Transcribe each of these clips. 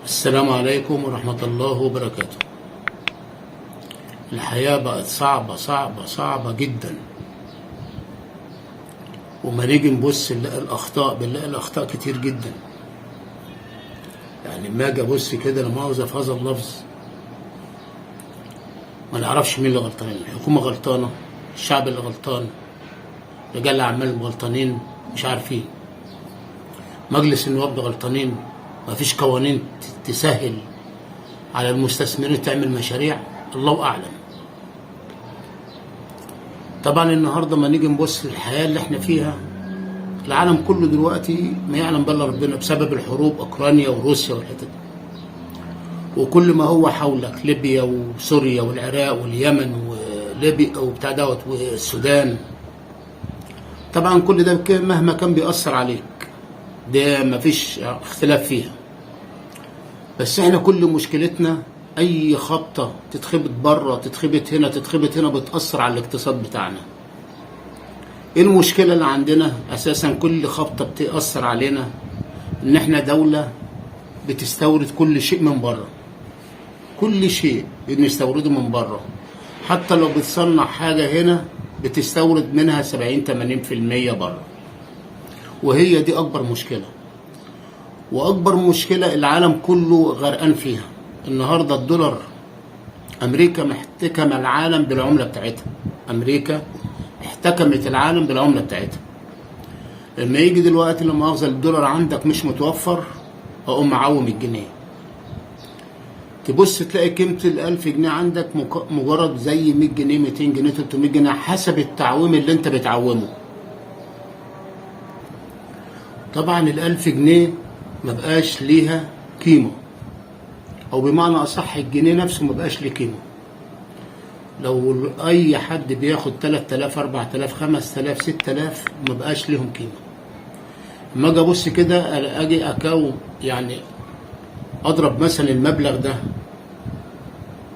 السلام عليكم ورحمة الله وبركاته. الحياة بقت صعبة صعبة صعبة جدا، وما نيجي نبص نلاقي الأخطاء كتير جدا. يعني ما اجي ابص كده لا مؤاخذة في هذا اللفظ، ما نعرفش مين اللي غلطان. الحكومة غلطانة، الشعب اللي غلطان، رجال الأعمال غلطانين، مش عارفين. مجلس النواب غلطانين، مفيش قوانين تسهل على المستثمرين تعمل مشاريع، الله أعلم. طبعا النهارده ما نيجي نبص للحياة اللي احنا فيها، العالم كله دلوقتي ما يعلم بالله ربنا بسبب الحروب، أوكرانيا وروسيا والحتت دي، وكل ما هو حولك ليبيا وسوريا والعراق واليمن وليبيا وبتاع دوت والسودان. طبعا كل ده مهما كان بيأثر عليك، ده مفيش اختلاف فيها. بس احنا كل مشكلتنا اي خبطة تتخبط بره، تتخبط هنا بتأثر على الاقتصاد بتاعنا. ايه المشكلة اللي عندنا؟ اساسا كل خبطة بتأثر علينا ان احنا دولة بتستورد كل شيء من بره، كل شيء بنستورده من بره. حتى لو بتصنع حاجة هنا بتستورد منها 70-80% بره، وهي دي اكبر مشكلة. واكبر مشكلة العالم كله غرقان فيها. النهاردة الدولار، امريكا محتكمة العالم بالعملة بتاعتها، امريكا احتكمت العالم بالعملة بتاعتها. لما يجي دلوقتي لما مؤاخذة الدولار عندك مش متوفر، اقوم معوم الجنيه، تبص تلاقي قيمة ال1000 جنيه عندك مجرد زي 100 جنيه 200 جنيه 300 جنيه حسب التعويم اللي انت بتعومه. طبعا ال1000 جنيه مبقاش ليها قيمة، او بمعنى اصح الجنيه نفسه مبقاش ليه قيمة. لو اي حد بياخد 3000 4000 5000 6000 مبقاش ليهم قيمة. اما اجي ابص كده اجي اكاوم، يعني اضرب مثلا المبلغ ده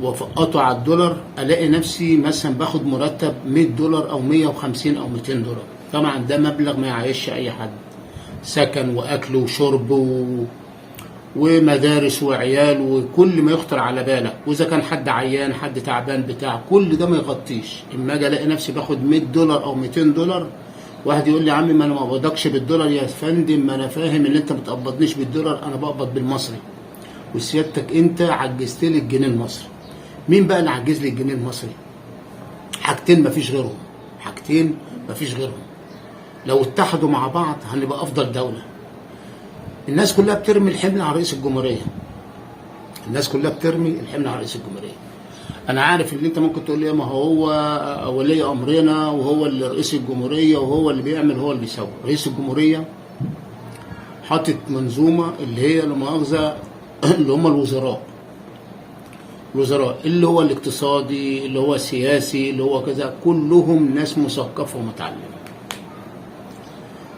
وافقطه على الدولار، الاقي نفسي مثلا باخد مرتب $100 او 150 او $200. طبعا ده مبلغ ما يعيش اي حد، سكن واكل وشرب ومدارس وعيال وكل ما يخطر على بالك، واذا كان حد عيان حد تعبان بتاع كل ده ما يغطيش. اما اجي الاقي نفسي باخد $100 او $200، واحد يقول لي يا عمي ما انا ما بقبضكش بالدولار. يا فندم ما انا فاهم ان انت ما بتقبضنيش بالدولار، انا بقبض بالمصري، وسيادتك انت عجزت لي الجنيه المصري. مين بقى اللي عجز لي الجنيه المصري؟ حاجتين مفيش غيرهم، حاجتين مفيش غيرهم. لو اتحدوا مع بعض هنبقى افضل دولة. الناس كلها بترمي الحمل على رئيس الجمهورية، الناس كلها بترمي الحمل على رئيس الجمهورية. انا عارف ان انت ممكن تقول لي ما هو ولي امرنا وهو اللي رئيس الجمهورية وهو اللي بيعمل هو اللي بيسوي. رئيس الجمهورية حاطط منظومة اللي هي لا مؤاخذة اللي هم الوزراء اللي هو الاقتصادي اللي هو السياسي اللي هو كذا، كلهم ناس مثقفة ومتعلمة.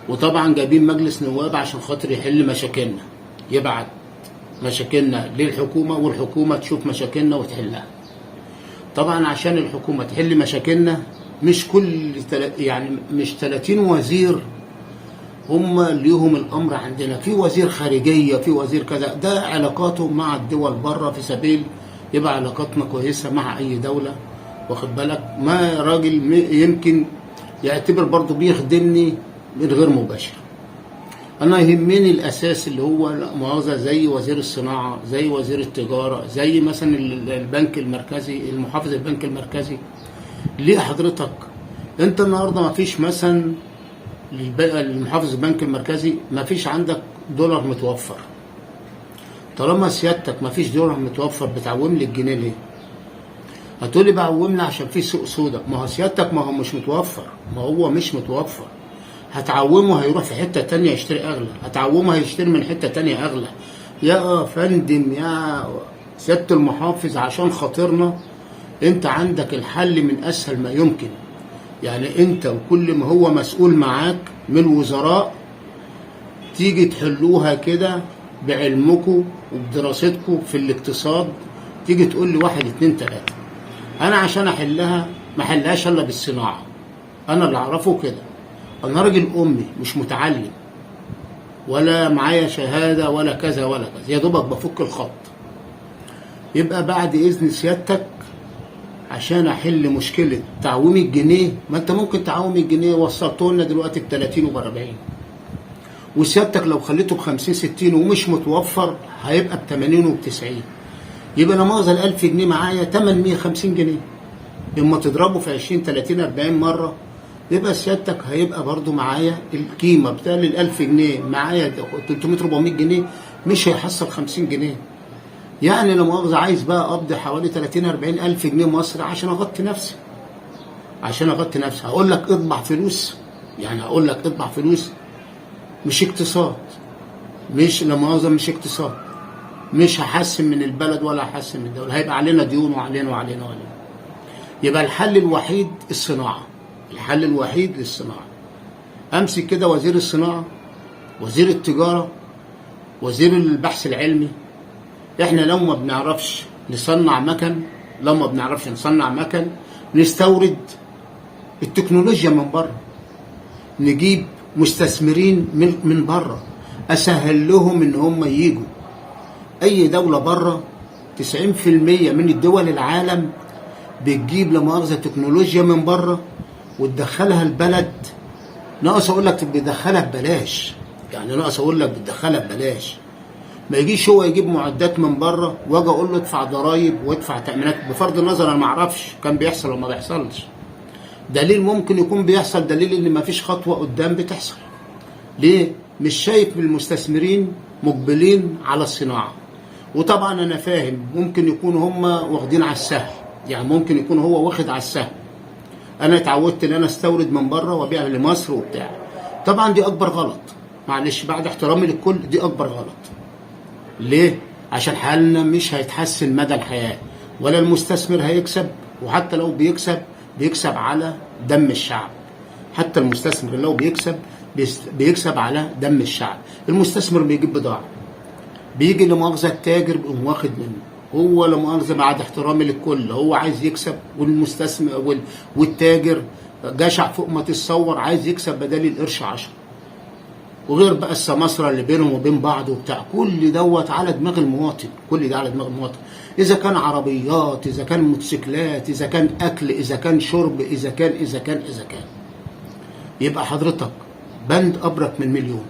وطبعا جايبين مجلس نواب عشان خاطر يحل مشاكلنا، يبعت مشاكلنا للحكومة والحكومة تشوف مشاكلنا وتحلها. طبعا عشان الحكومة تحل مشاكلنا مش يعني مش 30 وزير هم ليهم الامر عندنا. في وزير خارجية، في وزير كذا، ده علاقاته مع الدول بره في سبيل يبقى علاقاتنا كويسة مع اي دولة، واخد بالك. ما راجل يمكن يعتبر برضه بيخدمني من غير مباشر. انا يهمني الاساس اللي هو مؤاخذة زي وزير الصناعة، زي وزير التجارة، زي مثلا البنك المركزي، المحافظ البنك المركزي. ليه حضرتك انت النهارده ما فيش مثلا المحافظ البنك المركزي ما فيش عندك دولار متوفر؟ طالما سيادتك ما فيش دولار متوفر بتعوم لي الجنيه ليه؟ هتقولي بعومنا عشان في سوق سودا. ما هو سيادتك ما هو مش متوفر، ما هو مش متوفر. هتعومه هيروح في حتة تانية يشتري أغلى، هتعومه هيشتري من حتة تانية أغلى. يا فندم يا سيادة المحافظ عشان خاطرنا انت عندك الحل من أسهل ما يمكن. يعني انت وكل ما هو مسؤول معاك من الوزراء تيجي تحلوها كده بعلمكم وبدراستكم في الاقتصاد، تيجي تقول لي 1 2 3. انا عشان احلها ما احلهاش الا بالصناعة. انا اللي اعرفه كده، انا راجل امي مش متعلم، ولا معايا شهاده ولا كذا ولا كذا، يا دوبك بفك الخط. يبقى بعد اذن سيادتك عشان احل مشكله تعويم الجنيه، ما انت ممكن تعوم الجنيه وصلته لنا دلوقتي ب 30 وب 40، وسيادتك لو خليته ب 50 60 ومش متوفر هيبقى ب 80 وب 90، يبقى انا مؤاخذه ال 1000 جنيه معايا 850 جنيه. اما تضربه في 20 30 40 مره يبقى سيادتك هيبقى برضو معايا القيمه بتاع ال 1000 جنيه معايا 300 400 جنيه، مش هيحصل 50 جنيه. يعني لا مؤاخذه عايز بقى اقضي حوالي 30 40 الف جنيه مصري عشان اغطي نفسي. هقول لك اطبع فلوس، يعني هقول لك اطبع فلوس، مش اقتصاد، مش لا مؤاخذه مش اقتصاد، مش هحسن من البلد ولا هحسن من الدوله، هيبقى علينا ديون وعلينا وعلينا وعلينا. يبقى الحل الوحيد الصناعه، الحل الوحيد للصناعه. امسك كده وزير الصناعه، وزير التجاره، وزير البحث العلمي. احنا لو ما بنعرفش نصنع مكن، نستورد التكنولوجيا من بره، نجيب مستثمرين من بره، اسهل لهم ان هم ييجوا. اي دوله بره 90% من الدول العالم بتجيب لا مؤاخذه تكنولوجيا من بره وتدخلها البلد. ناقص اقول لك بتدخلها ببلاش، يعني ناقص اقول لك بتدخلها ببلاش. ما يجيش هو يجيب معدات من بره واجي اقول له ادفع ضرايب وادفع تامينات، بفرض النظر انا ما اعرفش كان بيحصل ولا ما بيحصلش. دليل ممكن يكون بيحصل، دليل ان ما فيش خطوه قدام بتحصل. ليه؟ مش شايف من المستثمرين مقبلين على الصناعه. وطبعا انا فاهم ممكن يكون هم واخدين على السهل، يعني ممكن يكون هو واخد على السهل. انا اتعودت ان انا استورد من بره وابيع لمصر وبتاع. طبعا دي اكبر غلط، معلش بعد احترامي للكل، دي اكبر غلط. ليه؟ عشان حالنا مش هيتحسن مدى الحياه، ولا المستثمر هيكسب، وحتى لو بيكسب على دم الشعب. حتى المستثمر لو بيكسب على دم الشعب. المستثمر بيجيب بضاعه، بيجي لمؤاخذه التاجر بيقوم واخد منه، هو لمؤاخذه بعد احترامي للكل هو عايز يكسب، والمستثمر والتاجر جشع فوق ما تتصور، عايز يكسب بدل القرش 10. وغير بقى السماسرة اللي بينهم وبين بعض وبتاع، كل دوت على دماغ المواطن، كل ده على دماغ المواطن. إذا كان عربيات، إذا كان موتوسيكلات، إذا كان أكل، إذا كان شرب، إذا كان يبقى حضرتك بند أبرك من مليون.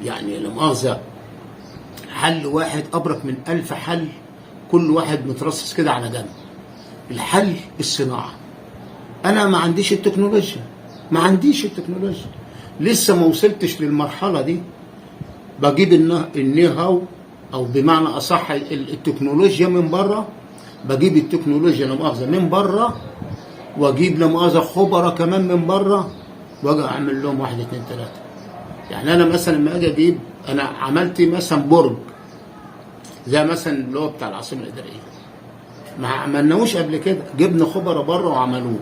يعني لا مؤاخذة حل واحد أبرك من 1000 حل، كل واحد مترصص كده على جنب. الحل الصناعة. أنا ما عنديش التكنولوجيا، لسه ما وصلتش للمرحلة دي. بجيب الني هاو، أو بمعنى أصح التكنولوجيا من بره، بجيب التكنولوجيا لا مؤاخذة من بره، وأجيب لا مؤاخذة خبراء كمان من بره، وأجي أعمل لهم 1 2 3. يعني أنا مثلا لما أجي أجيب، أنا عملت مثلا برج زي مثلا اللي هو بتاع العاصمة الإدارية، ما عملناهوش قبل كده، جبنا خبراء بره وعملوه.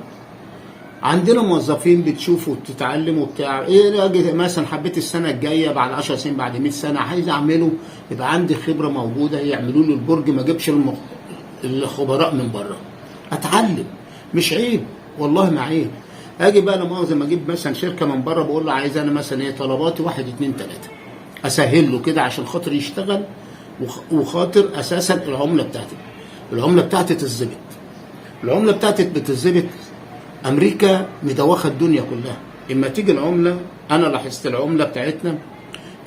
عندنا موظفين بتشوفوا وتتعلموا وبتاع ايه. مثلا حبيت السنه الجايه بعد 10 سنين، بعد 100 سنه عايز اعمله، يبقى عندي خبره موجوده يعملوا لي البرج، ما اجيبش الخبراء من بره، اتعلم. مش عيب والله، ما عيب. اجي بقى لما مؤاخذه ما اجيب مثلا شركه من بره، بقول له عايز انا مثلا ايه طلباتي 1 2 3، اسهل له كده عشان خاطر يشتغل، وخاطر اساسا العمله بتاعتي تتظبط. العمله بتاعتي بتتظبط. امريكا مدوخه الدنيا كلها. اما تيجي العمله، انا لاحظت العمله بتاعتنا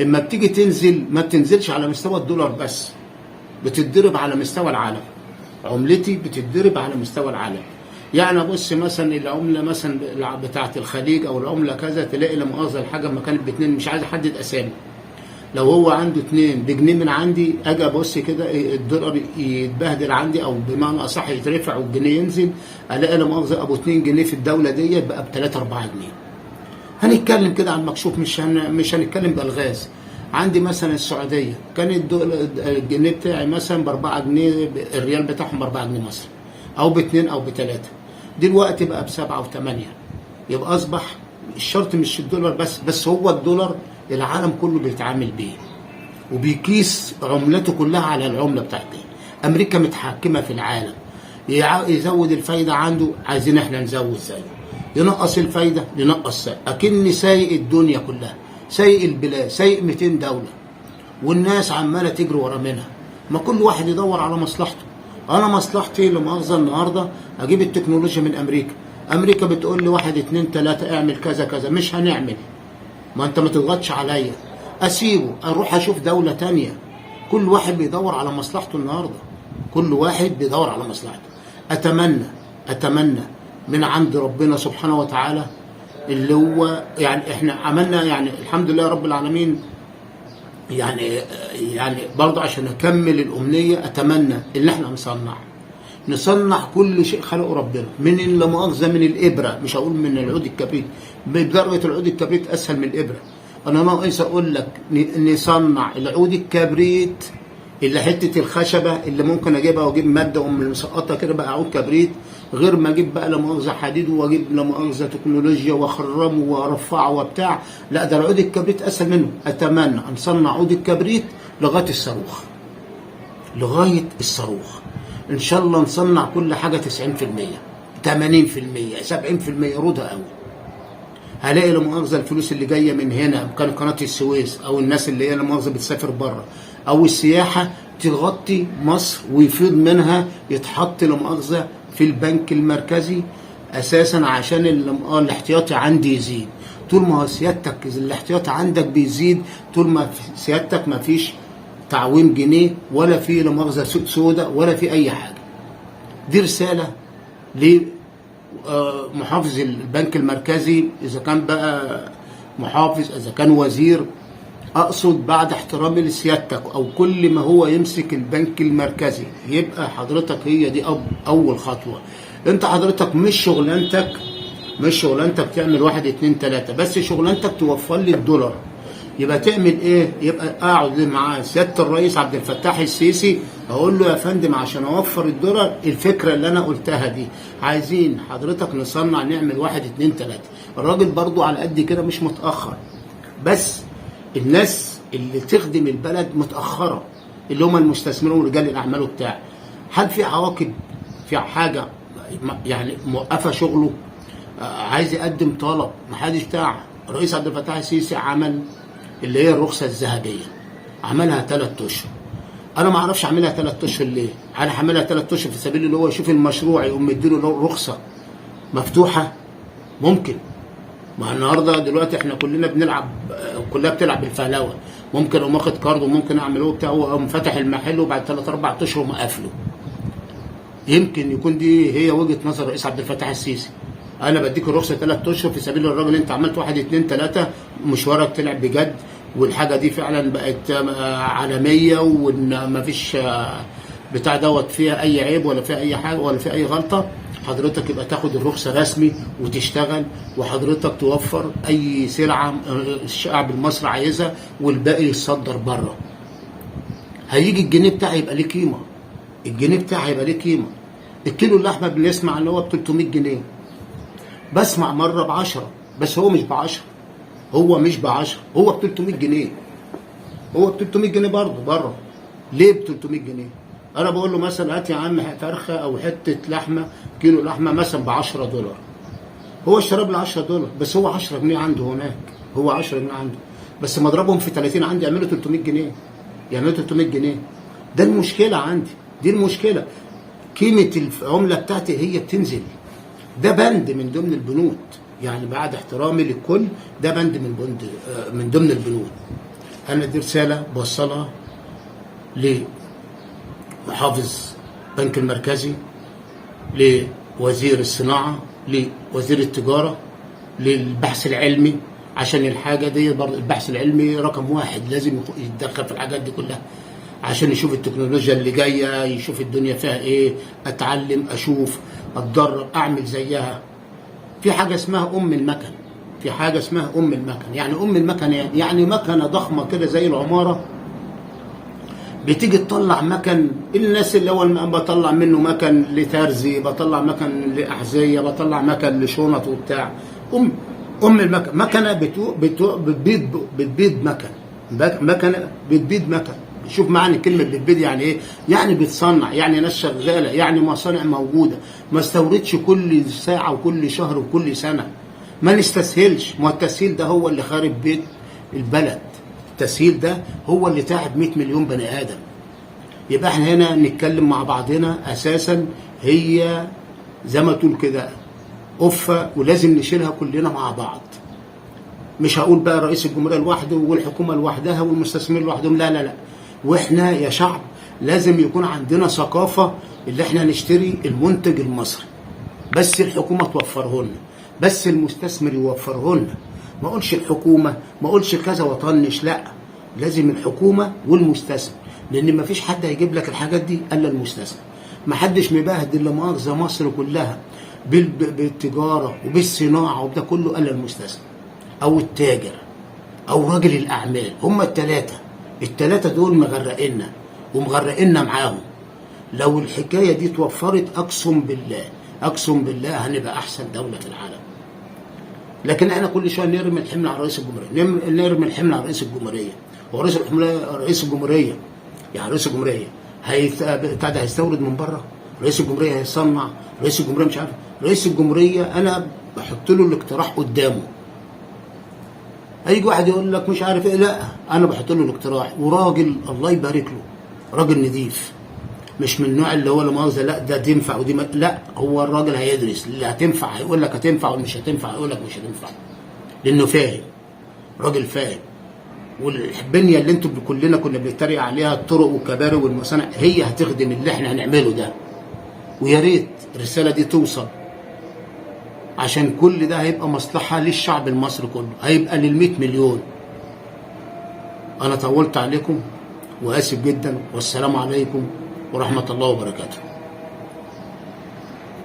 اما بتيجي تنزل، ما بتنزلش على مستوى الدولار بس، بتتضرب على مستوى العالم. عملتي بتتضرب على مستوى العالم. يعني بص مثلا العمله مثلا بتاعت الخليج او العمله كذا، تلاقي لا مؤاخذه الحاجه ما كانت ب2، مش عايز احدد اسامي، لو هو عنده 2 بجنيه من عندي، اجي ابص كده الدولار يتبهدل عندي، او بمعنى اصح يترفع والجنيه ينزل، الاقي لا مؤاخذه ابو 2 جنيه في الدوله ديت بقى ب3 4 جنيه. هنتكلم كده عن مكشوف، مش هنتكلم بالغاز. عندي مثلا السعوديه كان الجنيه بتاعي مثلا ب4 جنيه، الريال بتاعهم ب4 جنيه مصري، او ب2 او ب3، دلوقتي بقى ب7 و8. يبقى اصبح الشرط مش الدولار بس هو الدولار العالم كله بيتعامل بيه، وبيقيس عملته كلها على العمله بتاعته. امريكا متحكمه في العالم، يزود الفايده عنده، عايزين احنا نزود زيه، ينقص الفايده ننقص زيه، اكن سايق الدنيا كلها. سايق البلاد، سايق 200 دوله، والناس عماله تجري ورا منها. ما كل واحد يدور على مصلحته. انا مصلحتي لمؤاخذه النهارده اجيب التكنولوجيا من امريكا. امريكا بتقول لي 1 2 3 اعمل كذا كذا، مش هنعمل. ما انت ما تضغطش عليا، اسيبه اروح اشوف دوله تانية. كل واحد بيدور على مصلحته النهارده، كل واحد بيدور على مصلحته. اتمنى من عند ربنا سبحانه وتعالى اللي هو يعني احنا عملنا، يعني الحمد لله رب العالمين، يعني برضه عشان اكمل الامنيه اتمنى ان احنا نصنع كل شيء خلقه ربنا، من لا مؤاخذه من الابره، مش هقول من العود الكبريت، بدرجه العود الكبريت اسهل من الابره. انا ناقص اقول لك نصنع العود الكبريت اللي حته الخشبه اللي ممكن اجيبها واجيب ماده مسقطه كده بقى عود كبريت، غير ما اجيب بقى لا مؤاخذه حديد واجيب لا مؤاخذه تكنولوجيا واخرمه وارفعه وبتاع. لا، ده العود الكبريت اسهل منه. اتمنى نصنع عود الكبريت لغايه الصاروخ، لغايه الصاروخ ان شاء الله. نصنع كل حاجه 90%، 80%، 70% رودها قوي. هلاقي لا مؤاخذه الفلوس اللي جايه من هنا كان قناه السويس، او الناس اللي هي لا مؤاخذه بتسافر بره، او السياحه تغطي مصر ويفيض منها، يتحط لا مؤاخذه في البنك المركزي اساسا عشان الاحتياطي عندي يزيد. طول ما سيادتك الاحتياطي عندك بيزيد، طول ما سيادتك ما فيش تعويم جنيه ولا في لا مؤاخذه سوق سوداء ولا في اي حاجه. دي رساله لمحافظ البنك المركزي، اذا كان بقى محافظ، اذا كان وزير، اقصد بعد احترامي لسيادتك او كل ما هو يمسك البنك المركزي، يبقى حضرتك هي دي اول خطوه. انت حضرتك مش شغلانتك تعمل 1 2 3 بس، شغلانتك توفر لي الدولار. يبقى تعمل ايه؟ يبقى اقعد مع سياده الرئيس عبد الفتاح السيسي اقول له يا فندم عشان اوفر الدولار، الفكره اللي انا قلتها دي عايزين حضرتك نصنع نعمل 1 2 3. الراجل برضو على قد كده مش متاخر، بس الناس اللي تخدم البلد متاخره، اللي هم المستثمرين ورجال الاعمال وبتاع. هل في عواقب؟ في حاجه يعني موقفه شغله؟ عايز يقدم طلب محدش بتاع. الرئيس عبد الفتاح السيسي عمل اللي هي الرخصه الذهبيه، عملها 3 اشهر. انا ما اعرفش اعملها 3 اشهر ليه؟ انا هعملها 3 اشهر في سبيل اللي هو يشوف المشروع يقوم مديله رخصه مفتوحه. ممكن، ما النهارده دلوقتي احنا كلنا بنلعب، كلها بتلعب بالفهلوه. ممكن اقوم واخد كارد وممكن اعمل هو بتاع، واقوم فاتح المحل وبعد 3 4 اشهر مقفله. يمكن يكون دي هي وجهه نظر الرئيس عبد الفتاح السيسي. انا بديك الرخصه 3 اشهر في سبيل الراجل انت عملت 1 2 3 مشوارك طلع بجد، والحاجه دي فعلا بقت عالميه، وان مفيش بتاع دوت فيها اي عيب ولا فيها اي حاجه ولا فيها اي غلطه. حضرتك يبقى تاخد الرخصه رسمي وتشتغل، وحضرتك توفر اي سلعه الشعب المصري عايزها والباقي يتصدر بره. هيجي الجنيه بتاعي يبقى ليه قيمه، الجنيه بتاعي يبقى ليه قيمه. الكيلو اللحمه بنسمع اللي هو ب 300 جنيه، بسمع مره ب10، بس هو مش ب10، هو مش ب10، هو ب 300 جنيه، هو ب 300 جنيه برضه بره. ليه ب 300 جنيه؟ انا بقول له مثلا هات يا عم فرخه او حته لحمه، كيلو لحمه مثلا ب 10 دولار، هو اشترى ب 10 دولار، بس هو 10 جنيه عنده هناك، هو 10 جنيه عنده، بس ما اضربهم في 30 عندي يعملوا 300 جنيه، يعملوا 300 جنيه. ده المشكله عندي، دي المشكله. قيمه العمله بتاعتي هي بتنزل. ده بند من ضمن البنود، يعني بعد احترامي للكل ده بند من ضمن البنود. انا دي رساله بوصلها لمحافظ البنك المركزي، لوزير الصناعه، لوزير التجاره، للبحث العلمي، عشان الحاجه دي برضه البحث العلمي رقم 1 لازم يتدخل في الحاجات دي كلها، عشان يشوف التكنولوجيا اللي جايه، يشوف الدنيا فيها ايه، اتعلم، اشوف، اتدرب، اعمل زيها. في حاجه اسمها المكن، في حاجه اسمها المكن. يعني المكن يعني مكنه ضخمه كده زي العماره، بتيجي تطلع مكن. الناس اللي هو بطلع منه مكن لترزي، بطلع مكن لاحذيه، بطلع مكن لشنط وبتاع. المكن مكنه بتبيض مكن، مكنه بتبيض مكن. شوف معنى كلمه بتبيض يعني ايه؟ يعني بتصنع، يعني ناس شغاله، يعني مصانع موجوده. ما استوردش كل ساعه وكل شهر وكل سنه، ما نستسهلش. ما التسهيل ده هو اللي خارب بيت البلد. التسهيل ده هو اللي تعب 100 مليون بني ادم. يبقى احنا هنا نتكلم مع بعضنا اساسا، هي زي ما تقول كده قفه ولازم نشيلها كلنا مع بعض. مش هقول بقى رئيس الجمهوريه لوحده والحكومه لوحدها والمستثمرين لوحدهم، لا لا لا. واحنا يا شعب لازم يكون عندنا ثقافه اللي احنا نشتري المنتج المصري، بس الحكومه توفره لنا، بس المستثمر يوفره لنا. ما اقولش الحكومه، ما اقولش كذا وطنش، لا، لازم الحكومه والمستثمر، لان ما فيش حد هيجيب لك الحاجات دي الا المستثمر. ما حدش مبهدل لمؤاخذه مصر كلها بالتجاره وبالصناعه وبده كله الا المستثمر او التاجر او راجل الاعمال. هم الثلاثه دول مغرقنا ومغرقنا معاهم. لو الحكايه دي توفرت اقسم بالله هنبقى احسن دوله في العالم. لكن احنا كل شويه نرمي الحمل على رئيس الجمهوريه، نرمي الحمل على رئيس الجمهوريه. هو رئيس الجمهوريه يعني رئيس الجمهوريه هيستورد من بره؟ رئيس الجمهوريه هيصنع؟ رئيس الجمهوريه مش عارف. رئيس الجمهوريه انا بحط له الاقتراح قدامه. هيجي واحد يقول لك مش عارف ايه، لا، انا بحط له الاقتراح، وراجل الله يبارك له، راجل نضيف، مش من النوع اللي هو لا مؤاخذه لا ده تنفع ودي لا. هو الراجل هيدرس اللي هتنفع، هيقول لك هتنفع واللي مش هتنفع هيقول لك مش هتنفع، لانه فاهم، راجل فاهم. والبنيه اللي انتم كلنا كنا بنتريق عليها، الطرق والكباري والمصانع، هي هتخدم اللي احنا هنعمله ده. ويا ريت الرساله دي توصل، عشان كل ده هيبقى مصلحه للشعب المصري كله، هيبقى لل100 مليون. انا طولت عليكم واسف جدا، والسلام عليكم ورحمه الله وبركاته.